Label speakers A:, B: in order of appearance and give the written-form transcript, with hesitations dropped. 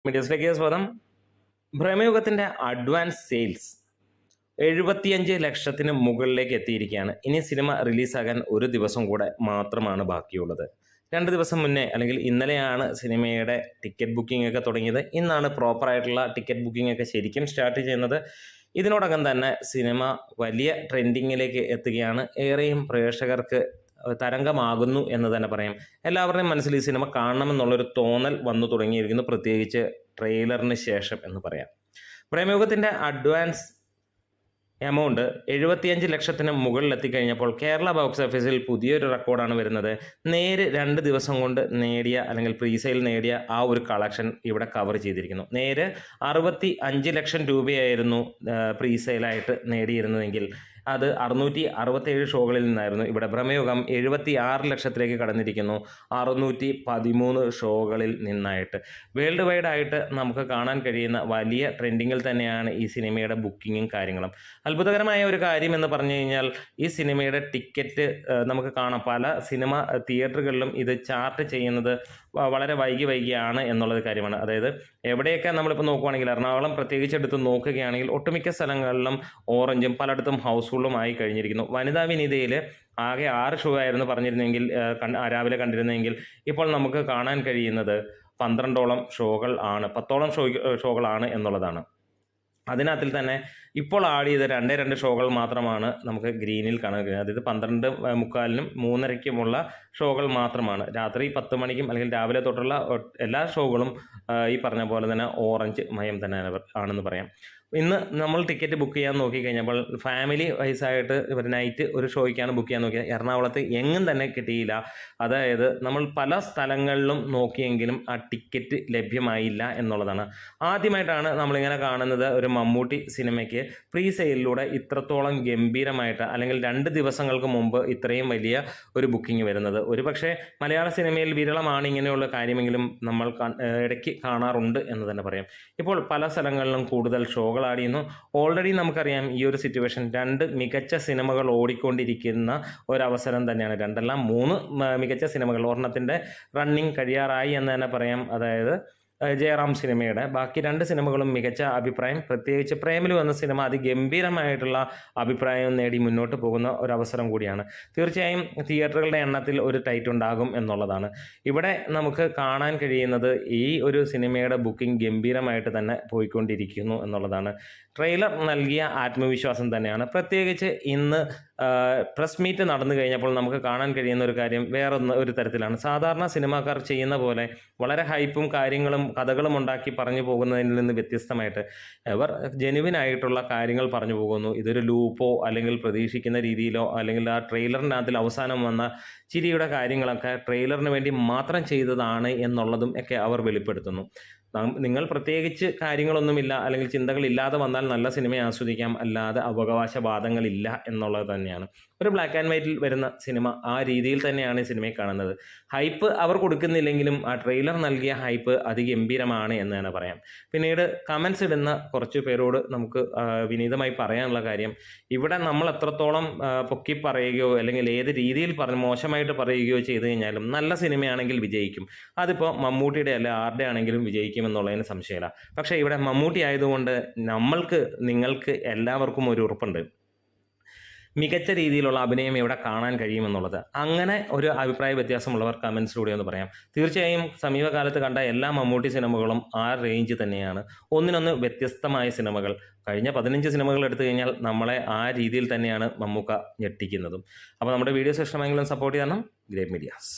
A: മീഡിയസിലേക്ക് സ്വാഗതം. ഭ്രമയുഗത്തിൻ്റെ advance sales 75 ലക്ഷത്തിന് മുകളിലേക്ക് എത്തിയിരിക്കുകയാണ്. ഇനി സിനിമ റിലീസാകാൻ ഒരു ദിവസം കൂടെ മാത്രമാണ് ബാക്കിയുള്ളത്. 2 ദിവസം മുന്നേ അല്ലെങ്കിൽ ഇന്നലെയാണ് സിനിമയുടെ ടിക്കറ്റ് ബുക്കിംഗ് ഒക്കെ തുടങ്ങിയത്. ഇന്നാണ് പ്രോപ്പറായിട്ടുള്ള ടിക്കറ്റ് ബുക്കിംഗ് ഒക്കെ ശരിക്കും സ്റ്റാർട്ട് ചെയ്യുന്നത്. ഇതിനോടകം തന്നെ സിനിമ വലിയ ട്രെൻഡിങ്ങിലേക്ക് എത്തുകയാണ്. ഏറെയും പ്രേക്ഷകർക്ക് തരംഗമാകുന്നു എന്ന് തന്നെ പറയാം. എല്ലാവരുടെയും മനസ്സിൽ ഈ സിനിമ കാണണമെന്നുള്ളൊരു തോന്നൽ വന്നു തുടങ്ങിയിരിക്കുന്നു, പ്രത്യേകിച്ച് ട്രെയിലറിന് ശേഷം എന്ന് പറയാം. പ്രേമയുഗത്തിൻ്റെ അഡ്വാൻസ് എമൗണ്ട് 75 ലക്ഷത്തിന് മുകളിലെത്തിക്കഴിഞ്ഞപ്പോൾ കേരള ബോക്സ് ഓഫീസിൽ പുതിയൊരു റെക്കോർഡാണ് വരുന്നത്. നേര് 2 ദിവസം കൊണ്ട് നേടിയ അല്ലെങ്കിൽ പ്രീസെയിൽ നേടിയ ആ ഒരു കളക്ഷൻ ഇവിടെ കവർ ചെയ്തിരിക്കുന്നു. നേര് 65 ലക്ഷം രൂപയായിരുന്നു പ്രീസെയിലായിട്ട് നേടിയിരുന്നതെങ്കിൽ അത് 667 ഷോകളിൽ നിന്നായിരുന്നു. ഇവിടെ ഭ്രമയുഗം 76 ലക്ഷത്തിലേക്ക് കടന്നിരിക്കുന്നു, 613 ഷോകളിൽ നിന്നായിട്ട്. വേൾഡ് വൈഡ് ആയിട്ട് നമുക്ക് കാണാൻ കഴിയുന്ന വലിയ ട്രെൻഡിങ്ങിൽ തന്നെയാണ് ഈ സിനിമയുടെ ബുക്കിങ്ങും കാര്യങ്ങളും. അത്ഭുതകരമായ ഒരു കാര്യം എന്ന് പറഞ്ഞു കഴിഞ്ഞാൽ ഈ സിനിമയുടെ ടിക്കറ്റ് നമുക്ക് കാണാം. പല സിനിമ തിയേറ്ററുകളിലും ഇത് ചാർട്ട് ചെയ്യുന്നത് വളരെ വൈകിയാണ് എന്നുള്ളത് കാര്യമാണ്. അതായത് എവിടെയൊക്കെ നമ്മളിപ്പോൾ നോക്കുകയാണെങ്കിൽ എറണാകുളം പ്രത്യേകിച്ച് എടുത്ത് നോക്കുകയാണെങ്കിൽ ഒട്ടുമിക്ക സ്ഥലങ്ങളിലും ഓറഞ്ചും പലയിടത്തും ഹൗസ്ഫുള്ളും ആയി കഴിഞ്ഞിരിക്കുന്നു. വനിതാ വിനീതയിൽ ആകെ 6 ഷോ ആയിരുന്നു പറഞ്ഞിരുന്നെങ്കിൽ രാവിലെ കണ്ടിരുന്നെങ്കിൽ ഇപ്പോൾ നമുക്ക് കാണാൻ കഴിയുന്നത് 12ഓളം ഷോകൾ ആണ്, 10ഓളം ഷോകളാണ് എന്നുള്ളതാണ്. അതിനകത്തിൽ തന്നെ ഇപ്പോൾ ആഡ് ചെയ്ത 2 ഷോകൾ മാത്രമാണ് നമുക്ക് ഗ്രീനിൽ കാണാൻ കഴിയുന്നത്. അതായത് 12:45-നും 3:30-ക്കുമുള്ള ഷോകൾ മാത്രമാണ്. രാത്രി 10 മണിക്കും അല്ലെങ്കിൽ രാവിലെ തൊട്ടുള്ള എല്ലാ ഷോകളും ഈ പറഞ്ഞ പോലെ തന്നെ ഓറഞ്ച് മയം തന്നെ ആണെന്ന് പറയാം. ഇന്ന് നമ്മൾ ടിക്കറ്റ് ബുക്ക് ചെയ്യാൻ നോക്കിക്കഴിഞ്ഞപ്പോൾ ഫാമിലി വൈസായിട്ട് നൈറ്റ് ഒരു ഷോയ്ക്കാണ് ബുക്ക് ചെയ്യാൻ നോക്കിയത്. എറണാകുളത്ത് എങ്ങും തന്നെ കിട്ടിയില്ല. അതായത് നമ്മൾ പല സ്ഥലങ്ങളിലും നോക്കിയെങ്കിലും ആ ടിക്കറ്റ് ലഭ്യമായില്ല എന്നുള്ളതാണ്. ആദ്യമായിട്ടാണ് നമ്മളിങ്ങനെ കാണുന്നത് ഒരു മമ്മൂട്ടി സിനിമയ്ക്ക് പ്രീ സെയിലിലൂടെ ഇത്രത്തോളം ഗംഭീരമായിട്ട് അല്ലെങ്കിൽ 2 ദിവസങ്ങൾക്ക് മുമ്പ് ഇത്രയും വലിയ ഒരു ബുക്കിംഗ് വരുന്നത്. ഒരു പക്ഷേ മലയാള സിനിമയിൽ വിരളമാണ് ഇങ്ങനെയുള്ള കാര്യമെങ്കിലും നമ്മൾ ഇടയ്ക്ക് കാണാറുണ്ട് എന്ന് തന്നെ പറയാം. ഇപ്പോൾ പല സ്ഥലങ്ങളിലും കൂടുതൽ ഷോകൾ ആടിയുന്നു. ഓൾറെഡി നമുക്കറിയാം ഈ ഒരു സിറ്റുവേഷൻ 2 മികച്ച സിനിമകൾ ഓടിക്കൊണ്ടിരിക്കുന്ന ഒരവസരം തന്നെയാണ്. 2 അല്ല 3 മികച്ച സിനിമകൾ, ഒരെണ്ണത്തിൻ്റെ റണ്ണിങ് കഴിയാറായി എന്ന് തന്നെ പറയാം. അതായത് ജയറാം സിനിമയുടെ ബാക്കി 2 സിനിമകളും മികച്ച അഭിപ്രായം, പ്രത്യേകിച്ച് പ്രേമലു എന്ന സിനിമ അതിഗംഭീരമായിട്ടുള്ള അഭിപ്രായം നേടി മുന്നോട്ട് പോകുന്ന ഒരവസരം കൂടിയാണ്. തീർച്ചയായും തിയേറ്ററുകളുടെ എണ്ണത്തിൽ ഒരു ടൈറ്റ് ഉണ്ടാകും എന്നുള്ളതാണ്. ഇവിടെ നമുക്ക് കാണാൻ കഴിയുന്നത് ഈ ഒരു സിനിമയുടെ ബുക്കിംഗ് ഗംഭീരമായിട്ട് തന്നെ പോയിക്കൊണ്ടിരിക്കുന്നു എന്നുള്ളതാണ്. ട്രെയിലർ നൽകിയ ആത്മവിശ്വാസം തന്നെയാണ്. പ്രത്യേകിച്ച് ഇന്ന് പ്രസ് മീറ്റ് നടന്നു കഴിഞ്ഞപ്പോൾ നമുക്ക് കാണാൻ കഴിയുന്ന ഒരു കാര്യം ഒരു തരത്തിലാണ്. സാധാരണ സിനിമാക്കാർ ചെയ്യുന്ന പോലെ വളരെ ഹൈപ്പും കാര്യങ്ങളും കഥകളും ഉണ്ടാക്കി പറഞ്ഞു പോകുന്നതിൽ നിന്ന് വ്യത്യസ്തമായിട്ട് അവർ ജെനുവിനായിട്ടുള്ള കാര്യങ്ങൾ പറഞ്ഞു പോകുന്നു. ഇതൊരു ലൂപ്പോ അല്ലെങ്കിൽ പ്രതീക്ഷിക്കുന്ന രീതിയിലോ അല്ലെങ്കിൽ ആ ട്രെയിലറിനകത്തിൽ അവസാനം വന്ന ചിരിയുടെ കാര്യങ്ങളൊക്കെ ട്രെയിലറിന് വേണ്ടി മാത്രം ചെയ്തതാണ് എന്നുള്ളതും ഒക്കെ അവർ വെളിപ്പെടുത്തുന്നു. നിങ്ങൾ പ്രത്യേകിച്ച് കാര്യങ്ങളൊന്നുമില്ല അല്ലെങ്കിൽ ചിന്തകളില്ലാതെ വന്നാൽ നല്ല സിനിമയെ ആസ്വദിക്കാം, അല്ലാതെ അവകാശവാദങ്ങളില്ല എന്നുള്ളത് തന്നെയാണ്. ഒരു ബ്ലാക്ക് ആൻഡ് വൈറ്റിൽ വരുന്ന സിനിമ ആ രീതിയിൽ തന്നെയാണ് ഈ സിനിമയെ കാണുന്നത്. ഹൈപ്പ് അവർ കൊടുക്കുന്നില്ലെങ്കിലും ആ ട്രെയിലർ നൽകിയ ഹൈപ്പ് അതിഗംഭീരമാണ് എന്ന് തന്നെ പറയാം. പിന്നീട് കമൻസ് ഇടുന്ന കുറച്ച് പേരോട് നമുക്ക് വിനീതമായി പറയാനുള്ള കാര്യം, ഇവിടെ നമ്മൾ എത്രത്തോളം പൊക്കി പറയുകയോ അല്ലെങ്കിൽ ഏത് രീതിയിൽ മോശമായിട്ട് പറയുകയോ ചെയ്തു കഴിഞ്ഞാലും നല്ല സിനിമയാണെങ്കിൽ വിജയിക്കും. അതിപ്പോൾ മമ്മൂട്ടിയുടെ അല്ല ആരുടെ ആണെങ്കിലും വിജയിക്കുമെന്നുള്ളതിന് സംശയമില്ല. പക്ഷേ ഇവിടെ മമ്മൂട്ടി ആയതുകൊണ്ട് നിങ്ങൾക്ക് എല്ലാവർക്കും ഒരു ഉറപ്പുണ്ട്, മികച്ച രീതിയിലുള്ള അഭിനയം ഇവിടെ കാണാൻ കഴിയുമെന്നുള്ളത്. അങ്ങനെ ഒരു അഭിപ്രായ വ്യത്യാസമുള്ളവർ കമൻസിലൂടെ ഒന്ന് പറയാം. തീർച്ചയായും സമീപകാലത്ത് കണ്ട എല്ലാ മമ്മൂട്ടി സിനിമകളും ആ റേഞ്ച് തന്നെയാണ്. ഒന്നിനൊന്ന് വ്യത്യസ്തമായ സിനിമകൾ. കഴിഞ്ഞ 15 സിനിമകൾ എടുത്തു കഴിഞ്ഞാൽ നമ്മളെ ആ രീതിയിൽ തന്നെയാണ് മമ്മൂക്ക ഞെട്ടിക്കുന്നതും. അപ്പോൾ നമ്മുടെ വീഡിയോസ് ഇഷ്ടമെങ്കിലും സപ്പോർട്ട് ചെയ്യണം. Great medias.